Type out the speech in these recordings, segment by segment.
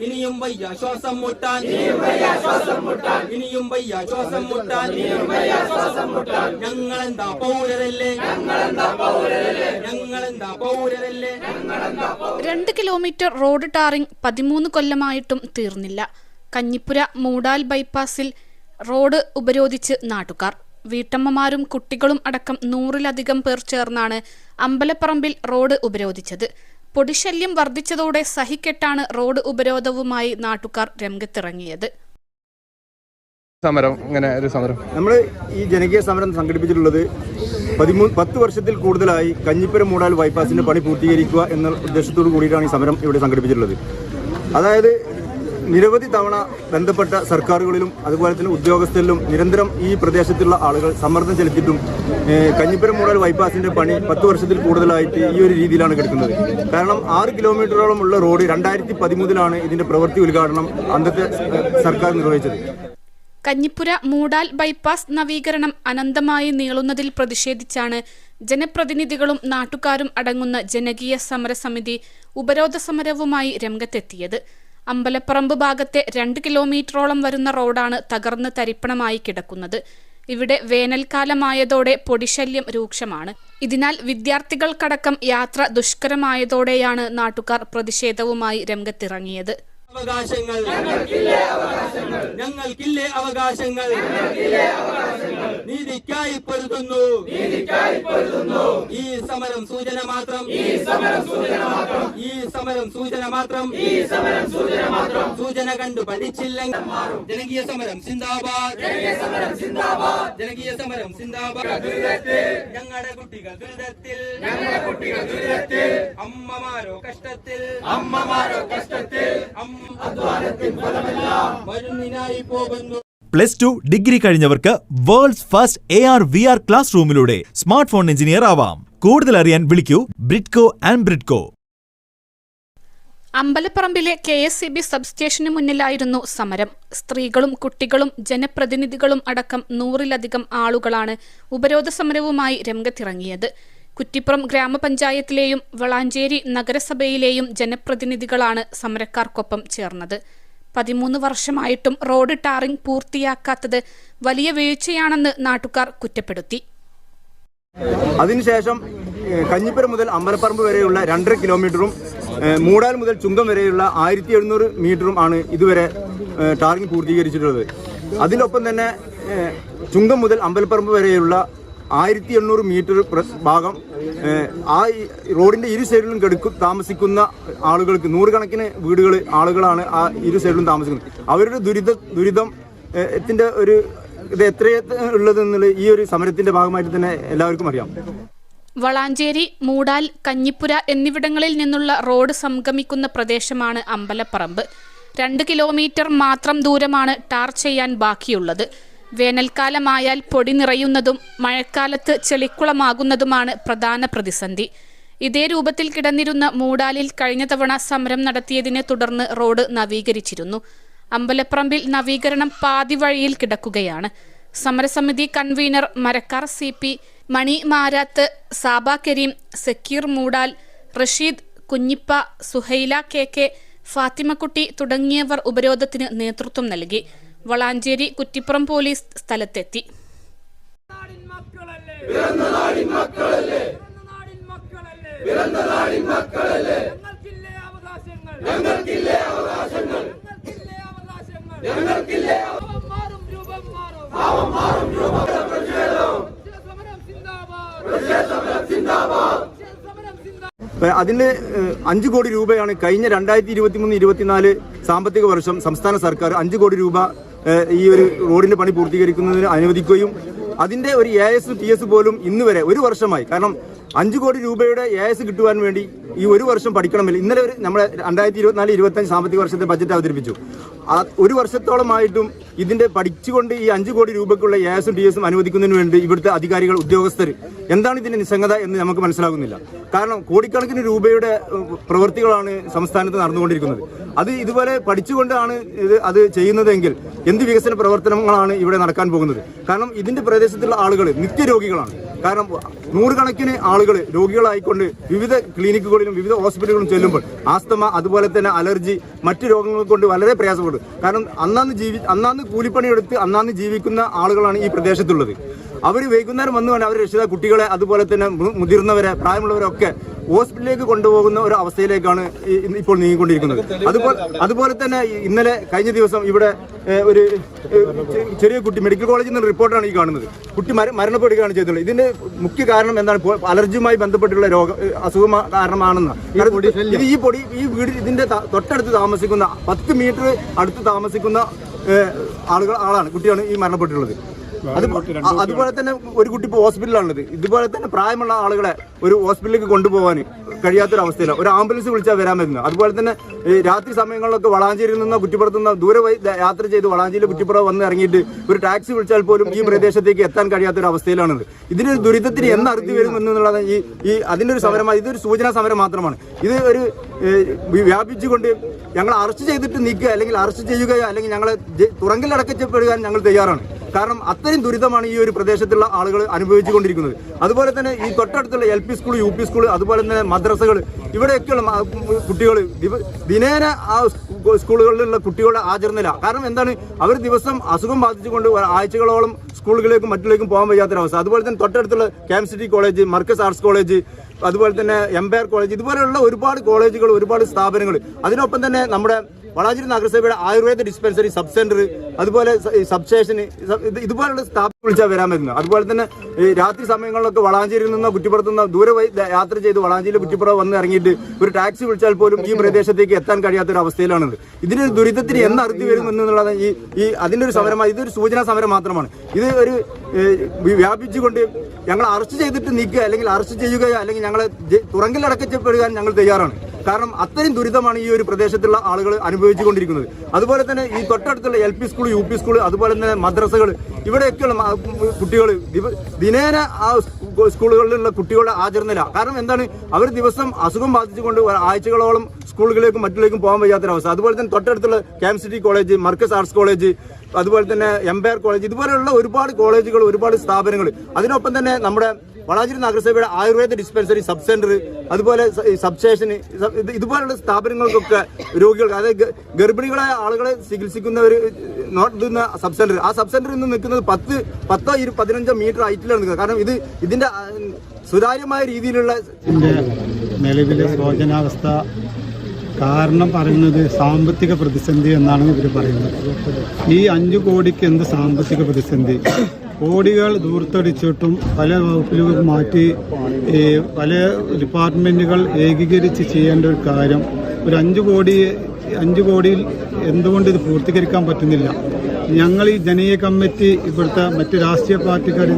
ഇനിയും വയ്യ ശ്വാസം മുട്ടാൻ, ഇനിയും വയ്യ ശ്വാസം മുട്ടാൻ. ഞങ്ങളെന്താ പൗരരല്ലേ, ഞങ്ങളെന്താ പൗരരല്ലേ. 2 കിലോമീറ്റർ റോഡ് ടാറിംഗ് 13 കൊല്ലമായിട്ടും തീർന്നില്ല. കഞ്ഞിപ്പുര മൂടാൽ ബൈപ്പാസിൽ റോഡ് ഉപരോധിച്ച് നാട്ടുകാർ. വീട്ടമ്മമാരും കുട്ടികളും അടക്കം 100-ലധികം പേർ ചേർന്നാണ് അമ്പലപ്പറമ്പിൽ റോഡ് ഉപരോധിച്ചത്. പൊടിശല്യം വർദ്ധിച്ചതോടെ സഹിക്കെട്ടാണ് റോഡ് ഉപരോധവുമായി നാട്ടുകാർ രംഗത്തിറങ്ങിയത്. സമരം ഇങ്ങനെ ഒരു സമരം നമ്മൾ ഈ ജനകീയ സമരം സംഘടിപ്പിച്ചിട്ടുള്ളത് 10 വർഷത്തിൽ കൂടുതലായി കഞ്ഞിപ്പുര മൂടാൽ ബൈപ്പാസിന്റെ പണി പൂർത്തീകരിക്കുക എന്ന ഉദ്ദേശത്തോടു കൂടിയിട്ടാണ് ഈ സമരം ഇവിടെ സംഘടിപ്പിച്ചിട്ടുള്ളത്. അതായത് നിരവധി തവണ ബന്ധപ്പെട്ട സർക്കാരുകളിലും അതുപോലെ തന്നെ ഉദ്യോഗസ്ഥരിലും നിരന്തരം ഈ പ്രദേശത്തുള്ള ആളുകൾ സമ്മർദ്ദം ചെലുത്തിയിട്ടും കഞ്ഞിപ്പുര മൂടാൽ ബൈപ്പാസിന്റെ പണി 10 വർഷത്തിൽ കൂടുതലായിട്ട് ഈ ഒരു രീതിയിലാണ് കിടക്കുന്നത്. കാരണം 6 കിലോമീറ്ററോളം ഉള്ള റോഡ് 2013-ലാണ് ഇതിന്റെ പ്രവൃത്തി ഉദ്ഘാടനം അന്നത്തെ സർക്കാർ നിർവഹിച്ചത്. കഞ്ഞിപ്പുര മൂടാൽ ബൈപ്പാസ് നവീകരണം അനന്തമായി നീളുന്നതിൽ പ്രതിഷേധിച്ചാണ് ജനപ്രതിനിധികളും നാട്ടുകാരും അടങ്ങുന്ന ജനകീയ സമരസമിതി ഉപരോധ സമരവുമായി രംഗത്തെത്തിയത്. അമ്പലപ്പറമ്പ് ഭാഗത്തെ 2 കിലോമീറ്ററോളം വരുന്ന റോഡാണ് തകർന്ന് തരിപ്പണമായി കിടക്കുന്നത്. ഇവിടെ വേനൽക്കാലമായതോടെ പൊടിശല്യം രൂക്ഷമാണ്. ഇതിനാൽ വിദ്യാർത്ഥികൾക്കടക്കം യാത്ര ദുഷ്കരമായതോടെയാണ് നാട്ടുകാർ പ്രതിഷേധവുമായി രംഗത്തിറങ്ങിയത്. അവകാശങ്ങൾ ഞങ്ങൾക്കില്ലേ അവകാശങ്ങൾ, നീതിക്കായി പൊരുതുന്നു. ഈ സമരം സൂചന മാത്രം, ഈ സമരം സൂചന മാത്രം. സൂചന കണ്ടു പഠിച്ചില്ലെങ്കിൽ ജനകീയ സമരം സിന്ദാബാദ്, ജനകീയ സമരം സിന്ദാബാദ്. ഞങ്ങളുടെ കുട്ടികൾ ദുരിതത്തിൽ, അമ്മമാരോ കഷ്ടത്തിൽ, +2 ഡിഗ്രി കഴിഞ്ഞവർക്ക് വേൾഡ്സ് ഫസ്റ്റ് AR/VR ക്ലാസ് റൂമിലൂടെ സ്മാർട്ട് ഫോൺ എഞ്ചിനീയർ ആവാം. കൂടുതൽ അറിയാൻ വിളിക്കൂ ബ്രിഡ്കോ ആൻഡ് ബ്രിഡ്കോ. അമ്പലപ്പറമ്പിലെ KSEB സബ്സ്റ്റേഷന് മുന്നിലായിരുന്നു സമരം. സ്ത്രീകളും കുട്ടികളും ജനപ്രതിനിധികളും അടക്കം 100-ലധികം ആളുകളാണ് ഉപരോധ സമരവുമായി രംഗത്തിറങ്ങിയത്. കുറ്റിപ്പുറം ഗ്രാമപഞ്ചായത്തിലെയും വളാഞ്ചേരി നഗരസഭയിലെയും ജനപ്രതിനിധികളാണ് സമരക്കാർക്കൊപ്പം ചേർന്നത്. 13 വർഷമായിട്ടും റോഡ് ടാറിംഗ് പൂർത്തിയാക്കാത്തത് വലിയ വീഴ്ചയാണെന്ന് നാട്ടുകാർ കുറ്റപ്പെടുത്തി. അതിനുശേഷം കഞ്ഞിപ്പുര മുതൽ അമ്പലപ്പറമ്പ് വരെയുള്ള 2.5 കിലോമീറ്ററും മൂടാൽ മുതൽ ചുങ്കം വരെയുള്ള 1700 മീറ്ററും ആണ് ഇതുവരെ ടാറിംഗ് പൂർത്തീകരിച്ചിട്ടുള്ളത്. അതിനൊപ്പം തന്നെ ചുങ്കം മുതൽ അമ്പലപ്പറമ്പ് വരെയുള്ള 1800 മീറ്റർ ഭാഗം ആ റോഡിന്റെ ഇരു സൈഡിലും താമസിക്കുന്ന ആളുകൾക്ക് 100 കണക്കിന് ആളുകളാണ് ആ ഇരു സൈഡിലും താമസിക്കുന്നത്. അവരുടെ ദുരിതത്തിന്റെ ഒരു ഇത് എത്രയുള്ളതെന്നുള്ള ഈ ഒരു സമരത്തിന്റെ ഭാഗമായിട്ട് തന്നെ എല്ലാവർക്കും അറിയാം. വളാഞ്ചേരി, മൂടാൽ, കഞ്ഞിപ്പുര എന്നിവിടങ്ങളിൽ നിന്നുള്ള റോഡ് സംഗമിക്കുന്ന പ്രദേശമാണ് അമ്പലപ്പറമ്പ്. 2 കിലോമീറ്റർ മാത്രം ദൂരമാണ് ടാർ ചെയ്യാൻ ബാക്കിയുള്ളത്. വേനൽക്കാലമായാൽ പൊടി നിറയുന്നതും മഴക്കാലത്ത് ചെളിക്കുളമാകുന്നതുമാണ് പ്രധാന പ്രതിസന്ധി. ഇതേ രൂപത്തിൽ കിടന്നിരുന്ന മൂടാലിൽ കഴിഞ്ഞ തവണ സമരം നടത്തിയതിനെ തുടർന്ന് റോഡ് നവീകരിച്ചിരുന്നു. അമ്പലപ്പറമ്പിൽ നവീകരണം പാതി വഴിയിൽ കിടക്കുകയാണ്. സമരസമിതി കൺവീനർ മരക്കാർ CP, മണി മാരാത്ത്, സാബ കരീം, സക്കീർ മൂടാൽ, റഷീദ്, കുഞ്ഞിപ്പ, സുഹൈല KK, ഫാത്തിമക്കുട്ടി തുടങ്ങിയവർ ഉപരോധത്തിന് നേതൃത്വം നൽകി. വളാഞ്ചേരി കുറ്റിപ്പുറം പോലീസ് സ്ഥലത്തെത്തി. അതിന് 5 കോടി രൂപയാണ് കഴിഞ്ഞ 2023-24 സാമ്പത്തിക വർഷം സംസ്ഥാന സർക്കാർ 5 കോടി രൂപ ഈ ഒരു റോഡിന്റെ പണി പൂർത്തീകരിക്കുന്നതിന് അനുവദിക്കുകയും അതിന്റെ ഒരു AS TS പോലും ഇന്ന് വരെ 1 വർഷമായി. കാരണം 5 കോടി രൂപയുടെ AS കിട്ടുവാൻ വേണ്ടി ഈ 1 വർഷം പഠിക്കണമല്ലോ. ഇന്നലെ നമ്മുടെ 2024-25 സാമ്പത്തിക വർഷത്തെ ബജറ്റ് അവതരിപ്പിച്ചു. 1 വർഷത്തോളമായിട്ടും ഇതിന്റെ പഠിച്ചുകൊണ്ട് ഈ 5 കോടി രൂപയ്ക്കുള്ള AS TS അനുവദിക്കുന്നതിന് വേണ്ടി ഇവിടുത്തെ അധികാരികൾ, ഉദ്യോഗസ്ഥർ എന്താണ് ഇതിന്റെ നിസ്സംഗത എന്ന് നമുക്ക് മനസ്സിലാകുന്നില്ല. കാരണം കോടിക്കണക്കിന് രൂപയുടെ പ്രവൃത്തികളാണ് സംസ്ഥാനത്ത് നടന്നുകൊണ്ടിരിക്കുന്നത്. അത് ഇതുപോലെ പഠിച്ചുകൊണ്ടാണ് അത് ചെയ്യുന്നതെങ്കിൽ എന്ത് വികസന പ്രവർത്തനങ്ങളാണ് ഇവിടെ നടക്കാൻ പോകുന്നത്? കാരണം ഇതിന്റെ പ്രദേശത്തുള്ള ആളുകൾ നിത്യരോഗികളാണ്. കാരണം നൂറുകണക്കിന് ആളുകൾ രോഗികളായിക്കൊണ്ട് വിവിധ ക്ലിനിക്കുകളിലും വിവിധ ഹോസ്പിറ്റലുകളിലും ചെല്ലുമ്പോൾ ആസ്തമ, അതുപോലെ തന്നെ അലർജി, മറ്റു രോഗങ്ങൾ കൊണ്ട് വളരെ പ്രയാസപ്പെടും. കാരണം അന്നാന്ന് കൂലിപ്പണിയെടുത്ത് അന്നാന്ന് ജീവിക്കുന്ന ആളുകളാണ് ഈ പ്രദേശത്തുള്ളത്. അവർ വൈകുന്നേരം വന്നു അവർ രക്ഷിത കുട്ടികളെ, അതുപോലെ തന്നെ മുതിർന്നവരെ, പ്രായമുള്ളവരൊക്കെ ഹോസ്പിറ്റലിലേക്ക് കൊണ്ടുപോകുന്ന ഒരു അവസ്ഥയിലേക്കാണ് ഇപ്പോൾ നീങ്ങിക്കൊണ്ടിരിക്കുന്നത്. അതുപോലെ തന്നെ ഇന്നലെ കഴിഞ്ഞ ദിവസം ഇവിടെ ഒരു ചെറിയ കുട്ടി മെഡിക്കൽ കോളേജിൽ നിന്ന് റിപ്പോർട്ടാണ് ഈ കാണുന്നത്. കുട്ടി മരണപ്പെടുകയാണ് ചെയ്തിട്ടുള്ളത്. ഇതിന്റെ മുഖ്യ കാരണം എന്താണ്? അലർജിയുമായി ബന്ധപ്പെട്ടുള്ള അസുഖം കാരണമാണെന്ന്. ഈ വീട് ഇതിന്റെ തൊട്ടടുത്ത് താമസിക്കുന്ന 10 മീറ്റർ അടുത്ത് താമസിക്കുന്ന ആളാണ്, കുട്ടിയാണ് ഈ മരണപ്പെട്ടിട്ടുള്ളത്. അതുപോലെ തന്നെ ഒരു കുട്ടി ഇപ്പോൾ ഹോസ്പിറ്റലിലാണുള്ളത്. ഇതുപോലെ തന്നെ പ്രായമുള്ള ആളുകളെ ഒരു ഹോസ്പിറ്റലിലേക്ക് കൊണ്ടുപോകാൻ കഴിയാത്തൊരവസ്ഥയിലാണ്. ഒരു ആംബുലൻസ് വിളിച്ചാൽ വരാൻ പറ്റുന്നത്. അതുപോലെ തന്നെ രാത്രി സമയങ്ങളിലൊക്കെ വളാഞ്ചേരിയിൽ നിന്ന് കുറ്റിപ്പുറത്തുനിന്ന് ദൂരെ യാത്ര ചെയ്ത് വളാഞ്ചേരി കുറ്റിപ്പുറം വന്ന് ഇറങ്ങിയിട്ട് ഒരു ടാക്സി വിളിച്ചാൽ പോലും ഈ പ്രദേശത്തേക്ക് എത്താൻ കഴിയാത്തൊരു അവസ്ഥയിലാണത്. ഇതിനൊരു ദുരിതത്തിന് എന്ന് അറുതി വരും എന്നുള്ളത് അതിൻ്റെ ഒരു സമരമാണ്. ഇതൊരു സൂചനാ സമരം മാത്രമാണ്. ഇത് ഒരു വ്യാപിച്ചുകൊണ്ട് ഞങ്ങൾ അറസ്റ്റ് ചെയ്തിട്ട് നീക്കുക, അല്ലെങ്കിൽ അറസ്റ്റ് ചെയ്യുകയോ, അല്ലെങ്കിൽ ഞങ്ങളെ തുറങ്കിലടക്കപ്പെടുക ഞങ്ങൾ തയ്യാറാണ്. കാരണം അത്രയും ദുരിതമാണ് ഈ ഒരു പ്രദേശത്തുള്ള ആളുകൾ അനുഭവിച്ചുകൊണ്ടിരിക്കുന്നത്. അതുപോലെ തന്നെ ഈ തൊട്ടടുത്തുള്ള LP സ്കൂൾ, UP സ്കൂൾ, അതുപോലെ തന്നെ മദ്രസകൾ, ഇവിടെയൊക്കെയുള്ള കുട്ടികൾ ദിനേന ആ സ്കൂളുകളിലുള്ള കുട്ടികളുടെ ആചരണയില്ല. കാരണം എന്താണ്? അവർ ദിവസം അസുഖം ബാധിച്ചുകൊണ്ട് ആഴ്ചകളോളം സ്കൂളുകളിലേക്കും മറ്റിലേക്കും പോകാൻ വയ്യാത്തൊരവസ്ഥ. അതുപോലെ തന്നെ തൊട്ടടുത്തുള്ള KMCT college, Markaz arts college, അതുപോലെ തന്നെ എംപയർ കോളേജ്, ഇതുപോലെയുള്ള ഒരുപാട് കോളേജുകൾ, ഒരുപാട് സ്ഥാപനങ്ങൾ. അതിനൊപ്പം തന്നെ നമ്മുടെ വളാഞ്ചേരി നഗരസഭയുടെ ആയുർവേദ ഡിസ്പെൻസറി, സബ് സെന്റർ, അതുപോലെ സബ് സ്റ്റേഷന്, ഇതുപോലുള്ള സ്ഥാപനം വിളിച്ചാൽ വരാൻ പറ്റുന്നത്. അതുപോലെ തന്നെ രാത്രി സമയങ്ങളിലൊക്കെ വളാഞ്ചേരിയിൽ നിന്നോ കുറ്റിപ്പുറത്തുനിന്നോ ദൂരെ യാത്ര ചെയ്ത് വളാഞ്ചേരി കുറ്റിപ്പുറം വന്ന് ഇറങ്ങിയിട്ട് ഒരു ടാക്സി വിളിച്ചാൽ പോലും ഈ പ്രദേശത്തേക്ക് എത്താൻ കഴിയാത്തൊരു അവസ്ഥയിലാണത്. ഇതിനൊരു ദുരിതത്തിന് എന്ന് അറുതി വരും എന്നുള്ളത് അതിൻ്റെ ഒരു സമരമായി. ഇതൊരു സൂചനാ സമരം മാത്രമാണ്. ഇത് ഒരു വ്യാപിച്ചുകൊണ്ട് ഞങ്ങൾ അറസ്റ്റ് ചെയ്തിട്ട് നീക്കുക, അല്ലെങ്കിൽ അറസ്റ്റ് ചെയ്യുകയോ, അല്ലെങ്കിൽ ഞങ്ങളെ തുറങ്കിലടക്കപ്പെടുക ഞങ്ങൾ തയ്യാറാണ്. കാരണം അത്രയും ദുരിതമാണ് ഈ ഒരു പ്രദേശത്തുള്ള ആളുകൾ അനുഭവിച്ചുകൊണ്ടിരിക്കുന്നത്. അതുപോലെ തന്നെ ഈ തൊട്ടടുത്തുള്ള LP സ്കൂൾ, UP സ്കൂൾ, അതുപോലെ തന്നെ മദ്രസകൾ, ഇവിടെയൊക്കെയുള്ള കുട്ടികൾ ദിനേന ആ സ്കൂളുകളിലുള്ള കുട്ടികളുടെ ആചരണയില്ല. കാരണം എന്താണ്? അവർ ദിവസം അസുഖം ബാധിച്ചുകൊണ്ട് ആഴ്ചകളോളം സ്കൂളുകളിലേക്കും മറ്റിലേക്കും പോകാൻ വയ്യാത്തൊരവസ്ഥ. അതുപോലെ തന്നെ തൊട്ടടുത്തുള്ള KMCT college, Markaz arts college, അതുപോലെ തന്നെ എംപയർ കോളേജ്, ഇതുപോലെയുള്ള ഒരുപാട് കോളേജുകൾ, ഒരുപാട് സ്ഥാപനങ്ങൾ. അതിനൊപ്പം തന്നെ നമ്മുടെ വളാഞ്ചേരി നഗരസഭയുടെ ആയുർവേദ ഡിസ്പെൻസറി, സബ് സെന്റർ, അതുപോലെ സബ് സ്റ്റേഷന്, ഇതുപോലുള്ള സ്ഥാപനങ്ങൾക്കൊക്കെ രോഗികൾ, അതായത് ഗർഭിണികളായ ആളുകളെ ചികിത്സിക്കുന്നവർ നോട്ടുന്ന സബ് സെന്റർ, ആ സബ് സെന്ററിൽ നിന്ന് നിൽക്കുന്നത് 10-15 മീറ്റർ ഹൈറ്റിലാണ് നിൽക്കുന്നത്. കാരണം ഇതിന്റെ സുതാര്യമായ രീതിയിലുള്ള നിലവിലെ ശോചനാവസ്ഥ കാരണം പറയുന്നത് സാമ്പത്തിക പ്രതിസന്ധി എന്നാണ് ഇവർ പറയുന്നത്. ഈ 5 കോടിക്ക് എന്ത് സാമ്പത്തിക പ്രതിസന്ധി? കോടികൾ ദൂർത്തടിച്ചിട്ടും പല വകുപ്പിലും മാറ്റി പല ഡിപ്പാർട്ട്മെൻറ്റുകൾ ഏകീകരിച്ച് ചെയ്യേണ്ട ഒരു കാര്യം ഒരു 5 കോടിയിൽ എന്തുകൊണ്ട് ഇത് പൂർത്തീകരിക്കാൻ പറ്റുന്നില്ല? ഞങ്ങൾ ഈ ജനകീയ കമ്മിറ്റി ഇവിടുത്തെ മറ്റ് രാഷ്ട്രീയ പാർട്ടിക്കാർ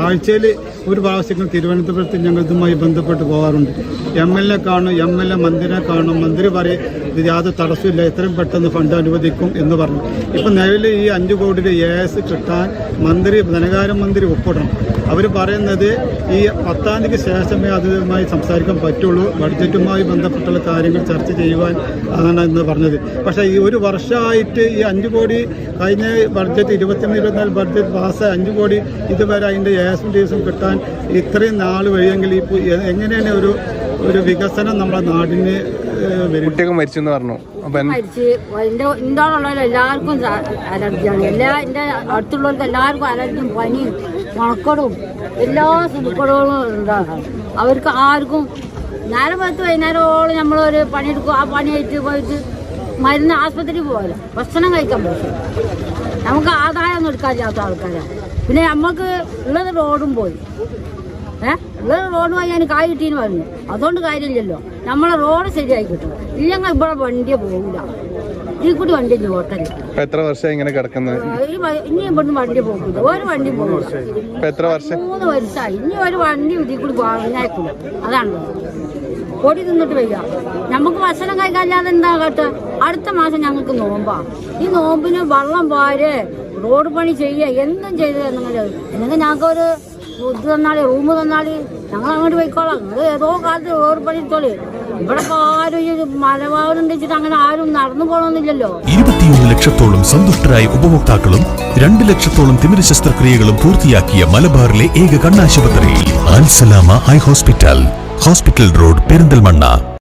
ആഴ്ചയിൽ ഒരു പ്രാവശ്യം തിരുവനന്തപുരത്ത് ഞങ്ങൾ ഇതുമായി ബന്ധപ്പെട്ട് പോകാറുണ്ട്. MLA കാണും, MLA മന്ത്രിനെ കാണും. മന്ത്രി പറയും ഇത് യാതൊരു തടസ്സമില്ല, എത്രയും പെട്ടെന്ന് ഫണ്ട് അനുവദിക്കും എന്ന് പറഞ്ഞു. ഇപ്പം നിലവിൽ ഈ 5 കോടിയുടെ AS കിട്ടാൻ ധനകാര്യമന്ത്രി ഒപ്പിടണം. അവർ പറയുന്നത് ഈ 10-ാം തീയതിക്ക് ശേഷമേ അതുമായി സംസാരിക്കാൻ പറ്റുള്ളൂ, ബഡ്ജറ്റുമായി ബന്ധപ്പെട്ടുള്ള കാര്യങ്ങൾ ചർച്ച ചെയ്യുവാൻ ആണ് എന്ന് പറഞ്ഞത്. പക്ഷേ ഈ ഒരു വർഷമായിട്ട് ഈ 5 കോടി കഴിഞ്ഞ ബഡ്ജറ്റ് 23-24 ബഡ്ജറ്റ് പാസ് 5 കോടി ഇതുവരെ അതിൻ്റെ AS കിട്ടാൻ ഇത്രയും നാൾ വഴിയെങ്കിൽ ഇപ്പോൾ എങ്ങനെയാണ് ഒരു വികസനം നമ്മുടെ നാടിന്? കുട്ടിയൊക്കെ മരിച്ചെന്ന് പറഞ്ഞു. ഇന്ത്യയിലുള്ള എല്ലാവർക്കും അലർജിയാണ്. എൻ്റെ അടുത്തുള്ളവർക്ക് എല്ലാവർക്കും അലർജിയും, പനിയും, മണക്കടും, എല്ലാ സുഖക്കടകളും ഉണ്ടാകും. അവർക്ക് ആർക്കും നേരം 10 വൈകുന്നേരമോളം നമ്മളൊരു പണിയെടുക്കും. ആ പണിയായിട്ട് പോയിട്ട് മരുന്ന് ആശുപത്രിയിൽ പോകാമല്ലോ, ഭക്ഷണം കഴിക്കാൻ പറ്റും. നമുക്ക് ആദായമൊന്നും എടുക്കാനില്ലാത്ത ആൾക്കാരാണ്. പിന്നെ നമ്മൾക്ക് ഉള്ളത് റോഡും പോയി, ഉള്ളത് റോഡ് പോയി ഞാൻ കായ് കിട്ടീന്ന് പറഞ്ഞു. അതുകൊണ്ട് കാര്യമില്ലല്ലോ, നമ്മളെ റോഡ് ശരിയായി കിട്ടും. ഇല്ലെങ്കിൽ ഇവിടെ വണ്ടിയെ പോകില്ല, ഇതിൽ കൂടി വണ്ടി ഓട്ടല്ല. എത്ര വർഷം ഇങ്ങനെ കിടക്കുന്നത്? ഇനി ഇവിടുന്ന് വണ്ടി പോകില്ല, ഒരു വണ്ടി പോകില്ല. 3 വർഷമായി. ഇനി ഒരു വണ്ടി ഇതിൽ കൂടി പറഞ്ഞേക്കില്ല. അതാണ് പൊടി തിന്നിട്ട് വയ്യ. നമുക്ക് ഭക്ഷണം കഴിക്കാനില്ലാതെ എന്താ കേട്ടോ? അടുത്ത മാസം ഞങ്ങൾക്ക് നോമ്പാ. ഈ നോമ്പിന് വെള്ളം വാര്, റോഡ് പണി ചെയ്യുക, എന്തും ചെയ്ത് എന്നെങ്കിൽ ഞങ്ങൾക്കൊരു ഇത് തന്നാളി റൂം തന്നാളി ഞങ്ങൾ അങ്ങോട്ട് പോയിക്കോളാം. നിങ്ങൾ ഏതോ കാലത്ത് വേറെ പണിത്തോളി. ഇവിടെ ഇപ്പോൾ ആരും ഈ മലബാറുണ്ടെച്ചിട്ട് അങ്ങനെ ആരും നടന്നു പോകണമെന്നില്ലല്ലോ. 21 ലക്ഷത്തോളം സന്തുഷ്ടരായ ഉപഭോക്താക്കളും 2 ലക്ഷത്തോളം തിമിര ശസ്ത്രക്രിയകളും പൂർത്തിയാക്കിയ മലബാറിലെ ഏക കണ്ണാശുപത്രി Al Salama high hospital, hospital road, Perinthalmanna.